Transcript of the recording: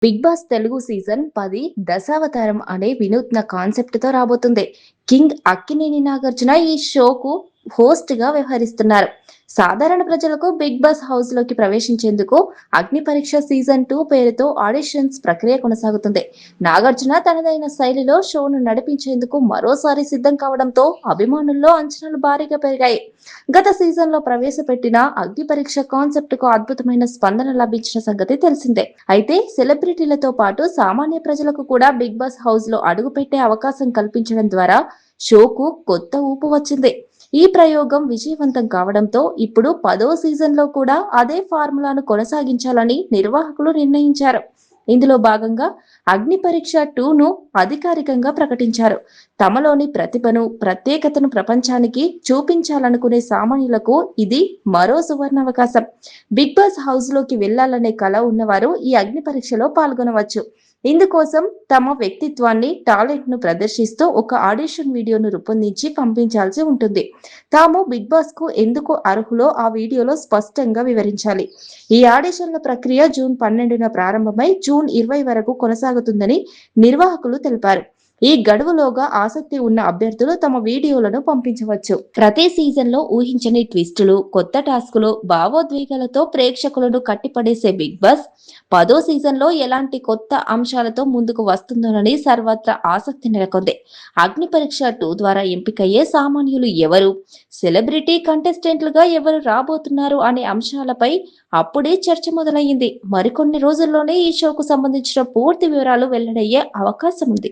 Big boss Telugu season 10 Dasavatharam అనే వినూత్న కాన్సెప్ట్‌తో రాబోతుంది. కింగ్ అక్కినేని నాగార్జున ఈ షోకు హోస్ట్‌గా వ్యవహరిస్తున్నారు. సాధారణ ప్రజలకు బిగ్ బాస్ హౌస్‌లోకి ప్రవేశించేందుకు అగ్ని పరీక్ష సీజన్ 2 పేరుతో ఆడిషన్స్ ప్రక్రియ కొనసాగుతుంది. నాగార్జున తనదైన శైలిలో షోను నడిపించేందుకు మరోసారి సిద్ధం కావడంతో అభిమానుల్లో అంచనాలు భారీగా పెరిగాయి. గత సీజన్‌లో ప్రవేశపెట్టిన అగ్ని పరీక్ష కాన్సెప్ట్‌కు అద్భుతమైన స్పందన లభించిన సంగతి తెలిసిందే. అయితే సెలబ్రిటీలతో పాటు సామాన్య ప్రజలకు కూడా బిగ్ బాస్ హౌస్‌లో అడుగుపెట్టే అవకాశం కల్పించడం ద్వారా షోకు కొత్త ఊపు వచ్చింది. ఈ ప్రయోగం విజయవంతం కావడంతో ఇప్పుడు 10వ సీజన్‌లో కూడా అదే ఫార్ములాను కొనసాగించాలని నిర్వాహకులు నిర్ణయించారు. ఇందులో భాగంగా అగ్ని పరీక్ష 2ను అధికారికంగా ప్రకటించారు. తమలోని ప్రతిభను, ప్రత్యేకతను ప్రపంచానికి చూపించాలనుకునే సామాన్యులకు ఇది మరో సువర్ణావకాశం. బిగ్ బాస్ హౌస్‌లోకి వెళ్లాలనే కల ఉన్నవారు ఈ అగ్ని పరీక్షలో పాల్గొనవచ్చు. ఇందుకోసం తమ వ్యక్తిత్వాన్ని, టాలెంట్‌ను ప్రదర్శిస్తూ ఒక ఆడిషన్ వీడియోను రూపొందించి పంపించాల్సి ఉంటుంది. తాము బిగ్ బాస్‌కు ఎందుకు అర్హులో ఆ వీడియోలో స్పష్టంగా వివరించాలి. ఈ ఆడిషన్ల ప్రక్రియ జూన్ 12న ప్రారంభమై జూన్ 20 వరకు కొనసాగుతుందని నిర్వాహకులు తెలిపారు. ఈ గడువులోగా ఆసక్తి ఉన్న అభ్యర్థులు తమ వీడియోలను పంపించవచ్చు. ప్రతి సీజన్‌లో ఊహించని ట్విస్టులు, కొత్త టాస్కులు, భావోద్వేగాలతో ప్రేక్షకులను కట్టిపడేసే బిగ్ బాస్ 10వ సీజన్‌లో ఎలాంటి కొత్త అంశాలతో ముందుకు వస్తుందోనని సర్వత్రా ఆసక్తి నెలకొంది. అగ్ని పరీక్ష 2 ద్వారా ఎంపికయ్యే సామాన్యులు ఎవరు? సెలబ్రిటీ కంటెస్టెంట్లుగా ఎవరు రాబోతున్నారు అనే అంశాలపై అప్పుడే చర్చ మొదలయ్యింది. మరికొన్ని రోజుల్లోనే ఈ షోకు సంబంధించిన పూర్తి వివరాలు వెల్లడయ్యే అవకాశం ఉంది.